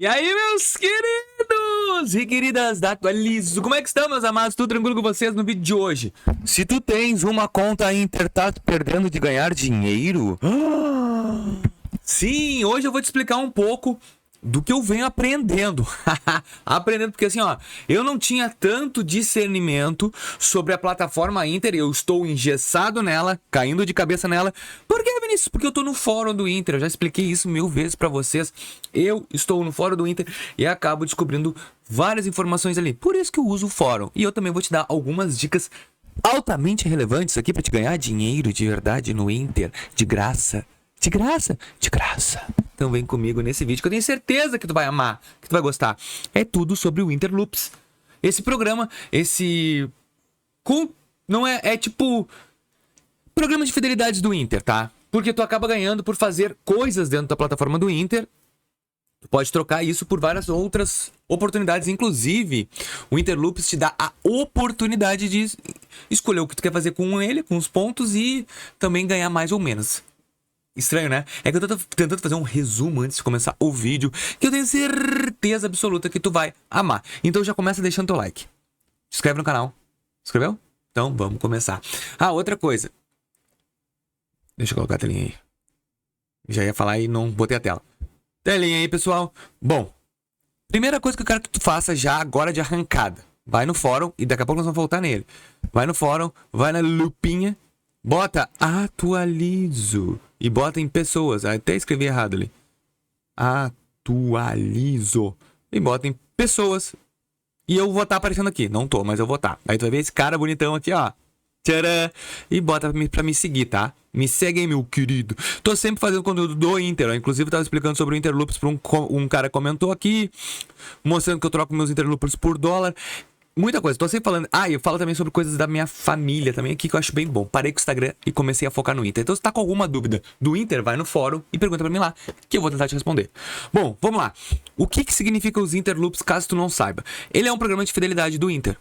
E aí, meus queridos e queridas da Atualizo, como é que estão, meus amados? Tudo tranquilo com vocês no vídeo de hoje? Se tu tens uma conta Inter, tá perdendo de ganhar dinheiro? Sim, hoje eu vou te explicar um pouco do que eu venho aprendendo. Aprendendo porque assim, ó, eu não tinha tanto discernimento sobre a plataforma Inter, eu estou engessado nela, caindo de cabeça nela. Por que, Vinícius? Porque eu tô no fórum do Inter, eu já expliquei isso 1000 vezes pra vocês. Eu estou no fórum do Inter e acabo descobrindo várias informações ali. Por isso que eu uso o fórum. E eu também vou te dar algumas dicas altamente relevantes aqui pra te ganhar dinheiro de verdade no Inter, de graça. De graça? De graça. Então vem comigo nesse vídeo que eu tenho certeza que tu vai amar, que tu vai gostar. É tudo sobre o Interloops. Esse programa, não é tipo programa de fidelidades do Inter, tá? Porque tu acaba ganhando por fazer coisas dentro da plataforma do Inter. Tu pode trocar isso por várias outras oportunidades. Inclusive, o Interloops te dá a oportunidade de escolher o que tu quer fazer com ele, com os pontos, e também ganhar mais ou menos. Estranho, né? É que eu tô tentando fazer um resumo antes de começar o vídeo, que eu tenho certeza absoluta que tu vai amar. Então já começa deixando teu like. Se inscreve no canal. Inscreveu? Então vamos começar. Ah, outra coisa. Deixa eu colocar a telinha aí. Já ia falar e não botei a tela. Telinha aí, pessoal. Bom, primeira coisa que eu quero que tu faça já agora de arrancada. Vai no fórum, e daqui a pouco nós vamos voltar nele. Vai no fórum, vai na lupinha, bota atualizo. E bota em pessoas. Até escrevi errado ali. Atualizo. E bota em pessoas. E eu vou estar aparecendo aqui. Não tô, mas eu vou estar. Aí tu vai ver esse cara bonitão aqui, ó. Tcharam! E bota pra me seguir, tá? Me segue aí, meu querido. Tô sempre fazendo conteúdo do Inter. Ó. Inclusive, eu tava explicando sobre o Interloops pra um cara comentou aqui. Mostrando que eu troco meus Interloops por dólar. Muita coisa, tô sempre falando. Ah, eu falo também sobre coisas da minha família também aqui que eu acho bem bom. Parei com o Instagram e comecei a focar no Inter. Então, se tá com alguma dúvida do Inter, vai no fórum e pergunta pra mim lá, que eu vou tentar te responder. Bom, vamos lá. O que significa os Interloops, caso tu não saiba? Ele é um programa de fidelidade do Inter.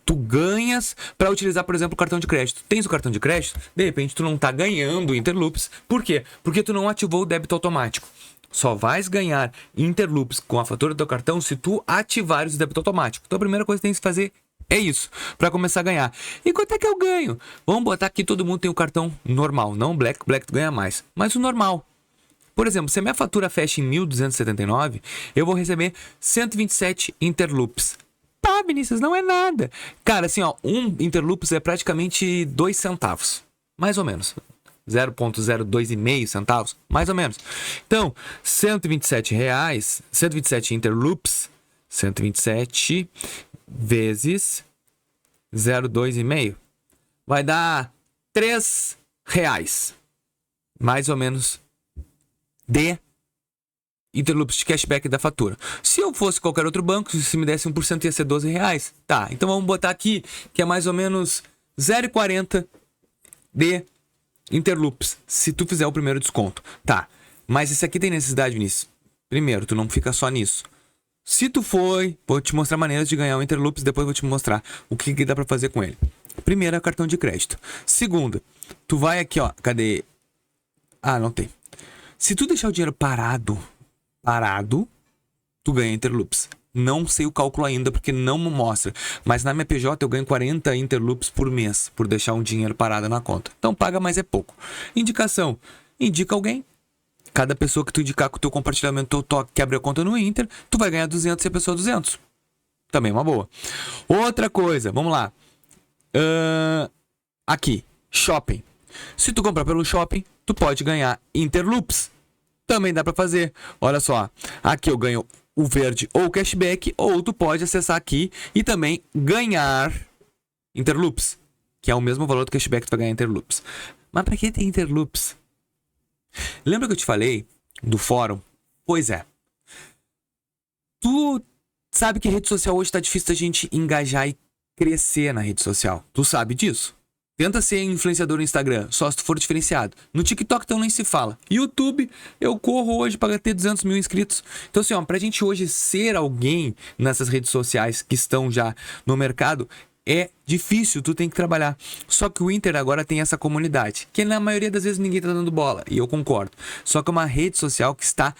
Tu ganhas pra utilizar, por exemplo, o cartão de crédito. Tens o cartão de crédito? De repente, tu não tá ganhando Interloops. Por quê? Porque tu não ativou o débito automático. Só vais ganhar Interloops com a fatura do teu cartão se tu ativares o débito automático. Então a primeira coisa que tem que fazer é isso, para começar a ganhar. E quanto é que eu ganho? Vamos botar aqui, todo mundo tem o cartão normal, não Black tu ganha mais, mas o normal. Por exemplo, se a minha fatura fecha em 1.279, eu vou receber 127 Interloops. Tá, Vinícius, não é nada. Cara, assim, ó, um Interloops é praticamente 2 centavos, mais ou menos. 0,02,5 centavos, mais ou menos. Então, 127 reais, 127 Interloops, 127 vezes 0,2,5 vai dar 3 reais, mais ou menos, de Interloops de cashback da fatura. Se eu fosse qualquer outro banco, se me desse 1% ia ser 12 reais. Tá, então vamos botar aqui que é mais ou menos 0,40 de Interloops, se tu fizer o primeiro desconto. Tá, mas esse aqui tem necessidade, Vinícius. Primeiro, tu não fica só nisso. Se tu vou te mostrar maneiras de ganhar o Interloops, depois vou te mostrar o que dá pra fazer com ele. Primeiro é cartão de crédito. Segunda, tu vai aqui, ó, cadê? Ah, não tem. Se tu deixar o dinheiro parado, tu ganha Interloops. Não sei o cálculo ainda, porque não me mostra. Mas na minha PJ eu ganho 40 Interloops por mês, por deixar um dinheiro parado na conta. Então paga, mas é pouco. Indicação. Indica alguém. Cada pessoa que tu indicar com o teu compartilhamento, teu toque, que abre a conta no Inter, tu vai ganhar 200 e a pessoa 200. Também uma boa. Outra coisa, vamos lá. Aqui, shopping. Se tu comprar pelo shopping, tu pode ganhar Interloops. Também dá pra fazer. Olha só. Aqui eu ganho o verde ou o cashback, ou tu pode acessar aqui e também ganhar Interloops, que é o mesmo valor do cashback que tu vai ganhar Interloops. Mas pra que tem Interloops? Lembra que eu te falei do fórum? Pois é. Tu sabe que a rede social hoje tá difícil da gente engajar e crescer na rede social. Tu sabe disso? Tenta ser influenciador no Instagram, só se tu for diferenciado. No TikTok então nem se fala. YouTube, eu corro hoje para ter 200 mil inscritos. Então assim, ó, pra gente hoje ser alguém nessas redes sociais que estão já no mercado, é difícil, tu tem que trabalhar. Só que o Inter agora tem essa comunidade, que na maioria das vezes ninguém tá dando bola, e eu concordo. Só que é uma rede social que está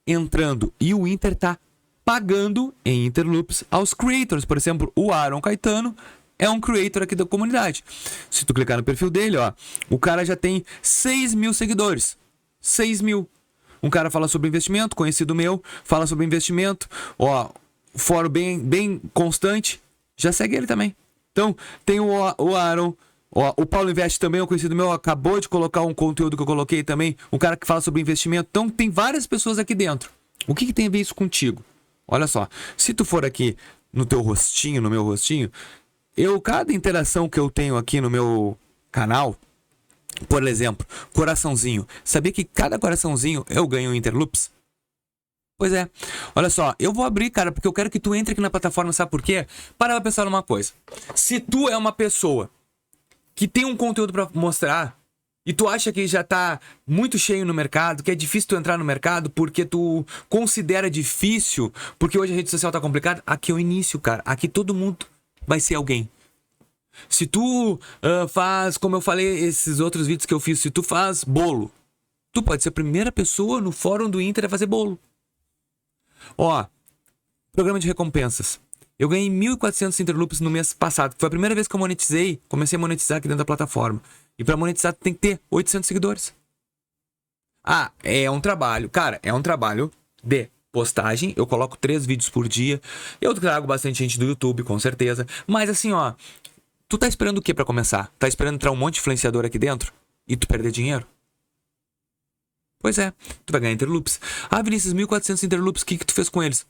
entrando, e o Inter tá pagando em Interloops aos creators. Por exemplo, o Aaron Caetano é um creator aqui da comunidade. Se tu clicar no perfil dele, ó, o cara já tem 6 mil seguidores. 6 mil. Um cara fala sobre investimento, conhecido meu, fala sobre investimento, ó, fórum bem constante, já segue ele também. Então, tem o Aaron, ó, o Paulo Invest também é um conhecido meu, acabou de colocar um conteúdo que eu coloquei também, um cara que fala sobre investimento. Então, tem várias pessoas aqui dentro. O que tem a ver isso contigo? Olha só, se tu for aqui no teu rostinho, no meu rostinho, cada interação que eu tenho aqui no meu canal, por exemplo, coraçãozinho. Sabia que cada coraçãozinho eu ganho Interloops? Pois é. Olha só, eu vou abrir, cara, porque eu quero que tu entre aqui na plataforma, sabe por quê? Para pra pensar numa coisa. Se tu é uma pessoa que tem um conteúdo pra mostrar e tu acha que já tá muito cheio no mercado, que é difícil tu entrar no mercado porque tu considera difícil, porque hoje a rede social tá complicada, aqui é o início, cara. Aqui todo mundo vai ser alguém. Se tu faz, como eu falei, esses outros vídeos que eu fiz, se tu faz bolo, tu pode ser a primeira pessoa no fórum do Inter a fazer bolo. Ó, programa de recompensas. Eu ganhei 1.400 Interloops no mês passado. Foi a primeira vez que eu monetizei, comecei a monetizar aqui dentro da plataforma. E pra monetizar tu tem que ter 800 seguidores. Ah, é um trabalho. Cara, é um trabalho de postagem. Eu coloco 3 vídeos por dia. Eu trago bastante gente do YouTube, com certeza. Mas assim, ó, tu tá esperando o que pra começar? Tá esperando entrar um monte de influenciador aqui dentro? E tu perder dinheiro? Pois é, tu vai ganhar Interloops. Ah, Vinícius, 1.400 Interloops, o que tu fez com eles?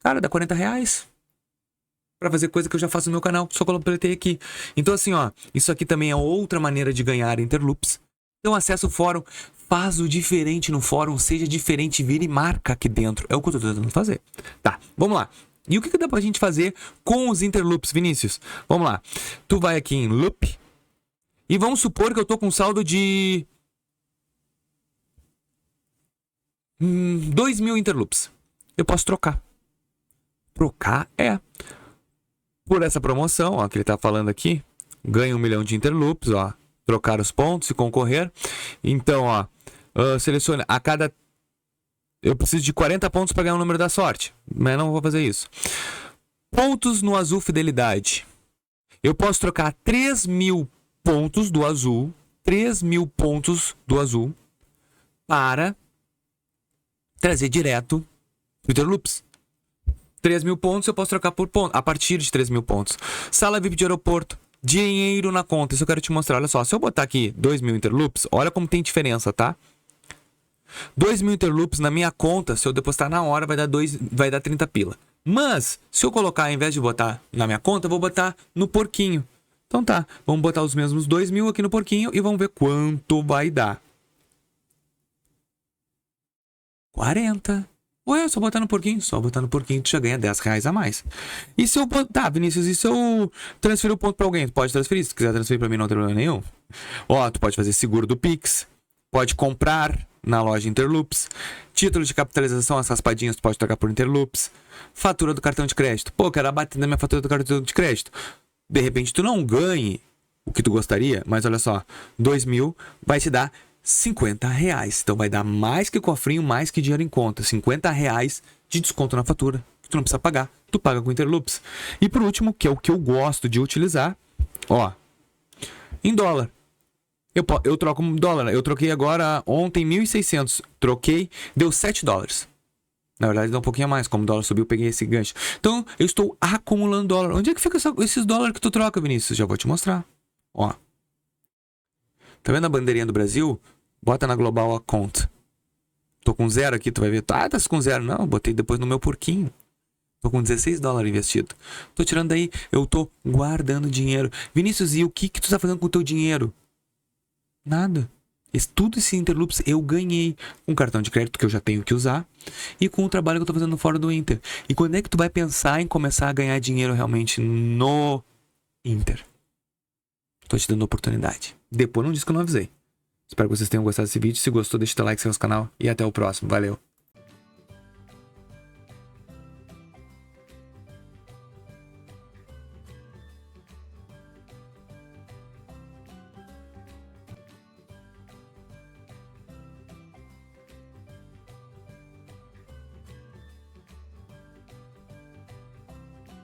Cara, dá R$40. Pra fazer coisa que eu já faço no meu canal, só completei aqui. Então assim, ó, isso aqui também é outra maneira de ganhar Interloops. Então acessa o fórum, faz o diferente no fórum, seja diferente, vira e marca aqui dentro. É o que eu tô tentando fazer. Tá, vamos lá. E o que dá pra gente fazer com os Interloops, Vinícius? Vamos lá. Tu vai aqui em Loop. E vamos supor que eu tô com um saldo de 2.000 Interloops. Eu posso trocar. Trocar por essa promoção, ó, que ele tá falando aqui. Ganha 1 milhão de Interloops, ó. Trocar os pontos e concorrer. Então, ó, selecione a cada... Eu preciso de 40 pontos para ganhar o número da sorte, mas não vou fazer isso. Pontos no azul fidelidade. Eu posso trocar 3.000 pontos do azul, 3.000 pontos do azul, para trazer direto o Interloops. 3.000 pontos eu posso trocar por ponto, a partir de 3.000 pontos. Sala VIP de aeroporto, dinheiro na conta. Isso eu quero te mostrar. Olha só, se eu botar aqui 2.000 Interloops, olha como tem diferença, tá? 2.000 Interloops na minha conta, se eu depositar na hora, vai dar 30 pila. Mas, se eu colocar, ao invés de botar na minha conta, eu vou botar no porquinho. Então tá, vamos botar os mesmos 2.000 aqui no porquinho e vamos ver quanto vai dar. 40. Ué, só botar no porquinho? Só botar no porquinho, tu já ganha R$10 a mais. E se eu botar... Tá, Vinícius, e se eu transferir o ponto pra alguém? Tu pode transferir, se tu quiser transferir pra mim não tem problema nenhum. Ó, tu pode fazer seguro do Pix, pode comprar na loja Interloops, título de capitalização, as raspadinhas tu pode trocar por Interloops, fatura do cartão de crédito. Pô, quero abater na minha fatura do cartão de crédito. De repente tu não ganhe o que tu gostaria, mas olha só, 2.000 vai te dar R$50. Então vai dar mais que cofrinho, mais que dinheiro em conta. R$50 de desconto na fatura, que tu não precisa pagar, tu paga com Interloops. E por último, que é o que eu gosto de utilizar, ó, em dólar. Eu troco dólar. Eu troquei agora ontem 1.600. Troquei, deu $7. Na verdade, dá um pouquinho a mais. Como o dólar subiu, eu peguei esse gancho. Então, eu estou acumulando dólar. Onde é que fica esses dólares que tu troca, Vinícius? Já vou te mostrar. Ó. Tá vendo a bandeirinha do Brasil? Bota na Global Account. Tô com 0 aqui, tu vai ver. Tá com 0. Não, botei depois no meu porquinho. Tô com $16 investido. Tô tirando daí. Eu tô guardando dinheiro. Vinícius, e o que tu tá fazendo com o teu dinheiro? Nada. Tudo esse Interloops eu ganhei com o cartão de crédito que eu já tenho que usar e com o trabalho que eu tô fazendo fora do Inter. E quando é que tu vai pensar em começar a ganhar dinheiro realmente no Inter? Tô te dando oportunidade. Depois não diz que eu não avisei. Espero que vocês tenham gostado desse vídeo. Se gostou, deixa o teu like, se inscreve no canal e até o próximo. Valeu!